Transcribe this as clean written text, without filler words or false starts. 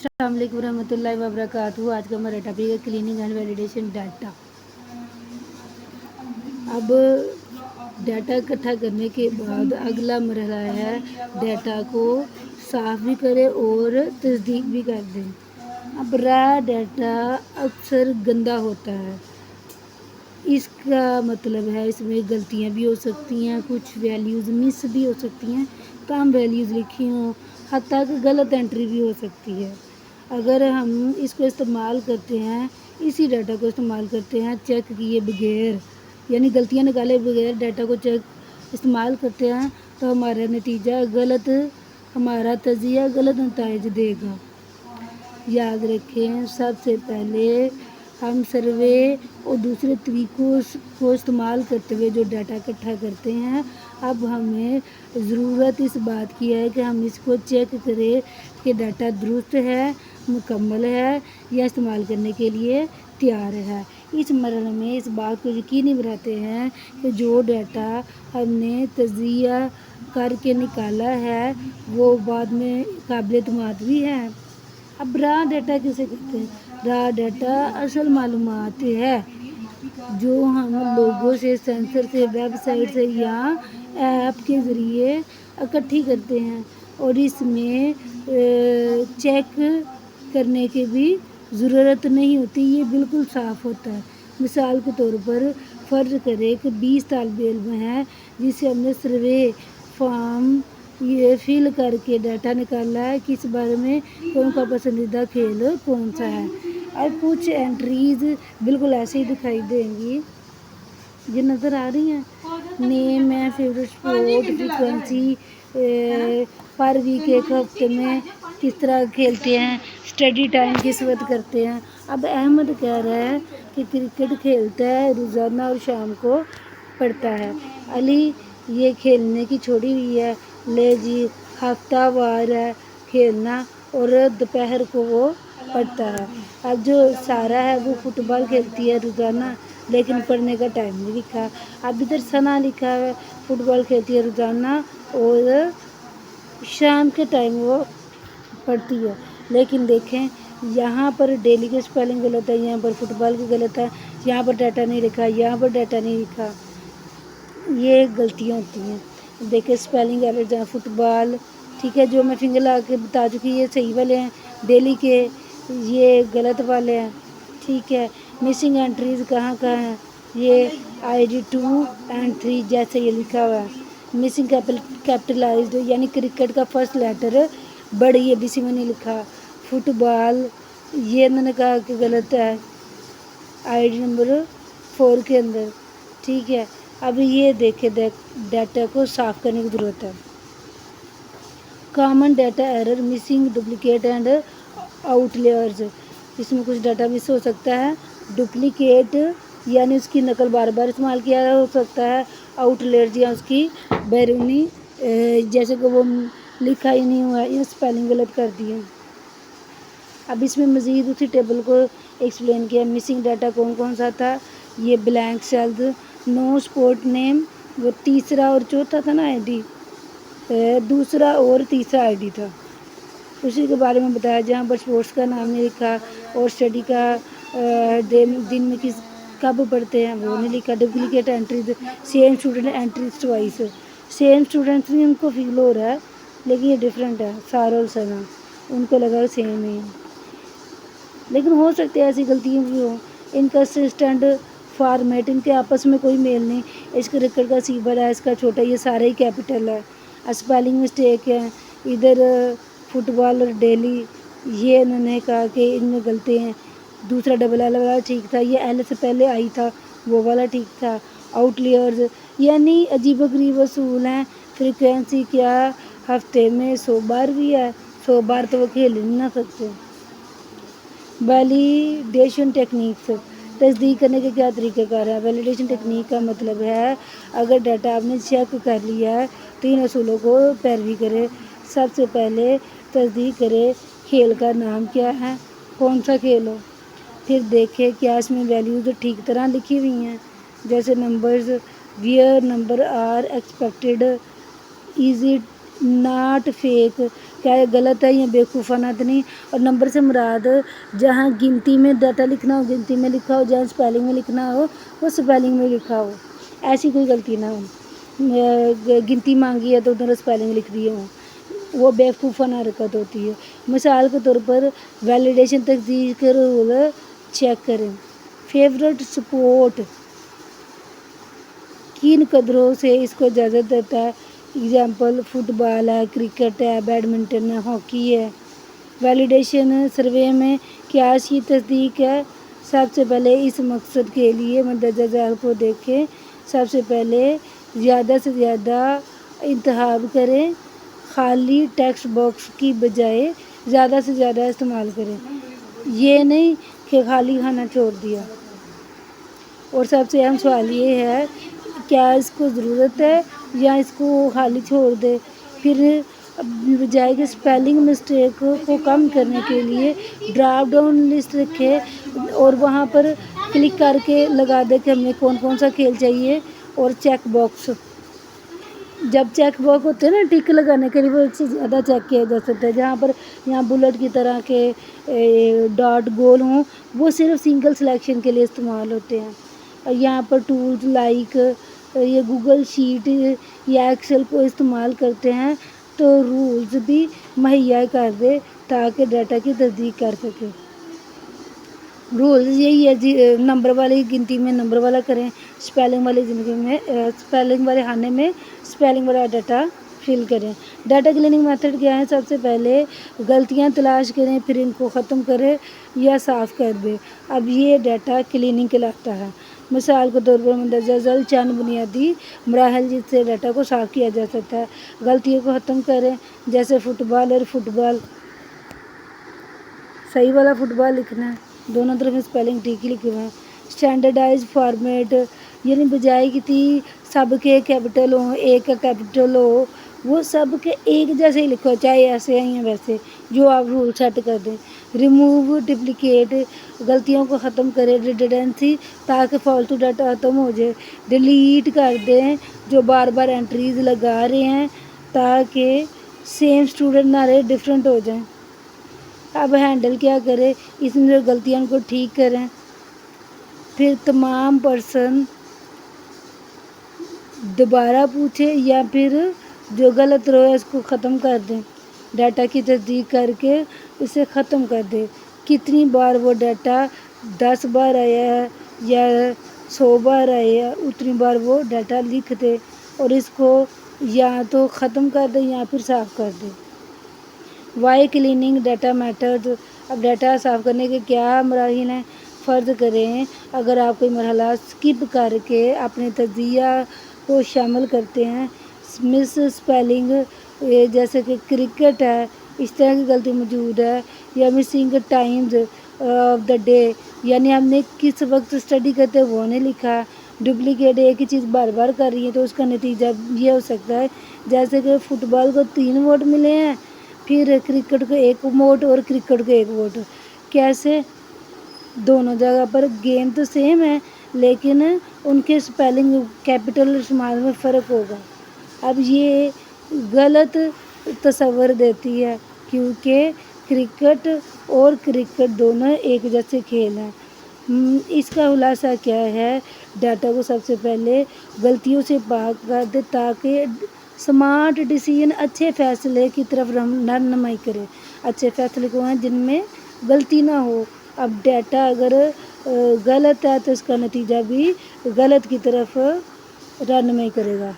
अस्सलाम वालेकुम रहमतुल्लाहि व बरकातहू। आज का हमारा टॉपिक है क्लीनिंग एंड वैलिडेशन डाटा। अब डाटा इकट्ठा करने के बाद अगला मरहला है डाटा को साफ भी करें और तस्दीक भी कर दें। अब रा डाटा अक्सर गंदा होता है, इसका मतलब है इसमें गलतियां भी हो सकती हैं, कुछ वैल्यूज़ मिस भी हो सकती हैं, कम वैल्यूज़ लिखी हों, हत्ता कि गलत एंट्री भी हो सकती है। अगर हम इसको इस्तेमाल करते हैं, इसी डाटा को इस्तेमाल करते हैं चेक किए बगैर, यानी गलतियां निकाले बगैर डाटा को चेक इस्तेमाल करते हैं, तो हमारा नतीजा गलत, हमारा तजिया गलत नतीजा देगा। याद रखें, सबसे पहले हम सर्वे और दूसरे तरीक़ों को इस्तेमाल करते हुए जो डाटा इकट्ठा करते हैं, अब हमें ज़रूरत इस बात की है कि हम इसको चेक करें कि डाटा दुरुस्त है, मुकम्मल है या इस्तेमाल करने के लिए तैयार है। इस मरहले में इस बात को यकीनी बनाते हैं कि जो डाटा हमने तजिया करके निकाला है वो बाद में काबिल एतमाद भी है। अब रा डाटा किसे कहते हैं? रा डाटा असल मालूमात है जो हम लोगों से, सेंसर से, वेबसाइट से या ऐप के ज़रिए इकट्ठी करते हैं और इसमें चेक करने की भी ज़रूरत नहीं होती, ये बिल्कुल साफ़ होता है। मिसाल के तौर पर फ़र्ज़ करें कि 20 तालिब इल्म हैं जिसे हमने सर्वे फॉर्म ये फिल करके डाटा निकाला है किस बारे में कि उनका पसंदीदा खेल कौन सा है। अब कुछ एंट्रीज़ बिल्कुल ऐसे ही दिखाई देंगी, ये नज़र आ रही हैं। नेम है, favourite sport, frequency, per week एक हफ्ते में किस तरह खेलते हैं, स्टडी टाइम किस वक्त करते हैं। अब अहमद कह रहा है कि क्रिकेट खेलता है, रोज़ाना और शाम को पढ़ता है। अली ये खेलने की छोड़ी हुई है, ले जी हफ्तावार है खेलना और दोपहर को वो पढ़ता है। अब जो सारा है वो फुटबॉल खेलती है रोज़ाना लेकिन पढ़ने का टाइम नहीं लिखा। अब इधर सना लिखा है, फुटबॉल खेलती है रोज़ाना और शाम के टाइम वो पढ़ती है। लेकिन देखें यहाँ पर डेली की स्पेलिंग गलत है, यहाँ पर फुटबॉल की गलत है, यहाँ पर डाटा नहीं लिखा, यहाँ पर डाटा नहीं लिखा, ये गलतियाँ होती हैं। देखिए स्पेलिंग एरर जहाँ फुटबॉल, ठीक है, जो मैं फिंगर लगा के बता चुकी ये सही वाले हैं, डेली के ये गलत वाले हैं, ठीक है। मिसिंग एंट्रीज़ कहाँ कहाँ हैं, ये ID 2 and 3 जैसे ये लिखा हुआ है। मिसिंग कैपिटलाइज्ड यानी क्रिकेट का फर्स्ट लेटर बड़ी ABC में नहीं लिखा। फुटबॉल ये मैंने कहा कि गलत है ID नंबर 4 के अंदर, ठीक है। अब ये देखे डाटा को साफ करने की ज़रूरत है। Common data error, missing, duplicate and outliers, इसमें कुछ डाटा मिस हो सकता है। डुप्लीकेट यानी उसकी नकल बार बार इस्तेमाल किया हो सकता है। आउटलेयर्स या उसकी बैरूनी जैसे कि वो लिखा ही नहीं हुआ या स्पेलिंग गलत कर दी है। अब इसमें मज़ीद उसी टेबल को एक्सप्लेन किया। मिसिंग डाटा कौन कौन सा था, ये blank cells, no sport name, वो तीसरा और चौथा था ना ID, दूसरा और तीसरा ID था, उसी के बारे में बताया। जहाँ पर स्पोर्ट्स का नाम नहीं लिखा और स्टडी का दिन में किस कब पढ़ते हैं वो नहीं लिखा। Duplicate entries, same student entries twice, same students नहीं उनको फील हो रहा है लेकिन ये डिफरेंट है, सारा और सना उनको लगा सेम ही, लेकिन हो सकती है ऐसी गलतियाँ भी हो। इनकंसिस्टेंट फॉर्मेट, इनके आपस में कोई मेल नहीं, इस क्रिकेट का सी बड़ा है, इसका छोटा, ये सारे ही कैपिटल है। स्पेलिंग मिस्टेक है, इधर फुटबॉल और डेली ये इन्होंने कहा कि इनमें गलती हैं। दूसरा डबल L वाला ठीक था, ये L से पहले आई था वो वाला ठीक था। आउटलेयर्स यानी अजीबोगरीब असूल हैं। फ्रीक्वेंसी क्या हफ्ते में 100 बार भी है, 100 बार तो वो खेल ही नहीं सकते। वैलिडेशन टेक्निक्स, तस्दीक करने के क्या तरीक़ेकार है। वैलिडेशन टेक्निक का मतलब है अगर डाटा आपने चेक कर लिया है तो इन असूलों को पैरवी करें। सबसे पहले तस्दीक करें खेल का नाम क्या है, कौन सा खेल हो। फिर देखें क्या इसमें वैल्यूज़ ठीक तरह लिखी हुई हैं, जैसे numbers, where number are expected, is it not fake, کیا یہ غلط ہے یا بیوقوفانہ تو نہیں. اور نمبر سے مراد جہاں گنتی میں ڈیٹا لکھنا ہو گنتی میں لکھا ہو، جہاں اسپیلنگ میں لکھنا ہو وہ اسپیلنگ میں لکھا ہو، ایسی کوئی غلطی نہ ہو. گنتی مانگی ہے تو ادھر اسپیلنگ لکھ دیے ہوں، وہ بیوقوفانہ حرکت ہوتی ہے. مثال کے طور پر ویلیڈیشن تصدیق رول چیک کریں. فیورٹ سپورٹ کن قدروں سے اس کو اجازت دیتا ہے؟ اگزامپل فٹ بال ہے، کرکٹ ہے، بیڈمنٹن ہے، ہاکی ہے. ویلیڈیشن سروے میں کیا کی تصدیق ہے؟ سب سے پہلے اس مقصد کے لیے مندرجہ ذیل کو دیکھیں. سب سے پہلے زیادہ سے زیادہ انتخاب کریں، خالی ٹیکسٹ باکس کی بجائے زیادہ سے زیادہ استعمال کریں، یہ نہیں کہ خالی کھانا چھوڑ دیا. اور سب سے اہم سوال یہ ہے کیا اس کو ضرورت ہے یا اس کو خالی چھوڑ دے. پھر بجائے کہ اسپیلنگ مسٹیک کو کم کرنے کے لیے ڈراپ ڈاؤن لسٹ رکھے اور وہاں پر کلک کر کے لگا دے کہ ہمیں کون کون سا کھیل چاہیے. اور چیک باکس، جب چیک باکس ہوتے ہیں نا ٹک لگانے کے لیے، وہ ایک سے زیادہ چیک کیا جا سکتا ہے. جہاں پر یہاں بلٹ کی طرح کے ڈاٹ گول ہوں وہ صرف سنگل سلیکشن کے لیے استعمال ہوتے ہیں. یہاں پر ٹولز لائک یہ گوگل شیٹ یا ایکسل کو استعمال کرتے ہیں تو رولز بھی مہیا کر دے تاکہ ڈیٹا کی تصدیق کر سکے. رولز یہی ہے نمبر والی گنتی میں نمبر والا کریں، اسپیلنگ والی زندگی میں اسپیلنگ والے خانے میں اسپیلنگ والا ڈیٹا فل کریں. ڈیٹا کلیننگ میتھڈ کیا ہے؟ سب سے پہلے غلطیاں تلاش کریں، پھر ان کو ختم کریں یا صاف کر دیں. اب یہ ڈیٹا کلیننگ کہلاتا ہے. مثال کے طور پر مندرجہ ذیل چند بنیادی مراحل جس سے ڈیٹا کو صاف کیا جا سکتا ہے. غلطیوں کو ختم کریں، جیسے فٹ بال اور فٹ بال صحیح والا فٹ بال لکھنا ہے، دونوں طرف اسپیلنگ ٹھیک ہی لکھے ہوئے ہیں. اسٹینڈرڈائز فارمیٹ یعنی بجائے کہ سب کے کیپٹل ہوں، ایک کا کیپٹل ہو، وہ سب کے ایک جیسے ہی لکھو، چاہے ایسے ہیں یا ویسے، جو آپ رول سیٹ کر دیں. ریموو ڈپلیکیٹ غلطیوں کو ختم کریں، ریڈنڈنسی تاکہ فالتو ڈیٹا ختم ہو جائے. ڈیلیٹ کر دیں جو بار بار انٹریز لگا رہے ہیں تاکہ سیم اسٹوڈنٹ نہ رہے، ڈفرینٹ ہو جائیں. اب ہینڈل کیا کریں؟ اس میں جو غلطیاں کو ٹھیک کریں، پھر تمام پرسن دوبارہ پوچھیں یا پھر جو غلط رہے اس کو ختم کر دیں. ڈیٹا کی تصدیق کر کے اسے ختم کر دیں. کتنی بار وہ ڈیٹا 10 بار آیا ہے یا 100 بار آیا ہے، اتنی بار وہ ڈیٹا لکھ دے اور اس کو یا تو ختم کر دیں یا پھر صاف کر دیں. Why cleaning data method. اب ڈیٹا صاف کرنے کے کیا مراحل ہیں؟ فرض کریں اگر آپ کوئی مرحلہ اسکپ کر کے اپنے تجزیہ کو شامل کرتے ہیں، مس اسپیلنگ جیسے کہ کرکٹ ہے، اس طرح کی غلطی موجود ہے، یا missing Times of the day یعنی ہم نے کس وقت اسٹڈی کرتے وہ نہیں لکھا. ڈپلیکیٹ ایک ہی چیز بار بار کر رہی ہے تو اس کا نتیجہ یہ ہو سکتا ہے جیسے کہ فٹ بال کو 3 ووٹ ملے ہیں، پھر کرکٹ کو 1 ووٹ اور کرکٹ کو 1 ووٹ. کیسے؟ دونوں جگہ پر گیم تو سیم ہے لیکن ان کے اسپیلنگ کیپٹل استعمال میں فرق ہوگا. اب یہ غلط تصور دیتی ہے کیونکہ کرکٹ اور کرکٹ دونوں ایک جیسے کھیل ہیں. اس کا خلاصہ کیا ہے؟ ڈیٹا کو سب سے پہلے غلطیوں سے پاک کر دے تاکہ سمارٹ ڈیسیژن اچھے فیصلے کی طرف رہنمائی کرے. اچھے فیصلے کو ہیں جن میں غلطی نہ ہو. اب ڈیٹا اگر غلط ہے تو اس کا نتیجہ بھی غلط کی طرف رہنمائی کرے گا.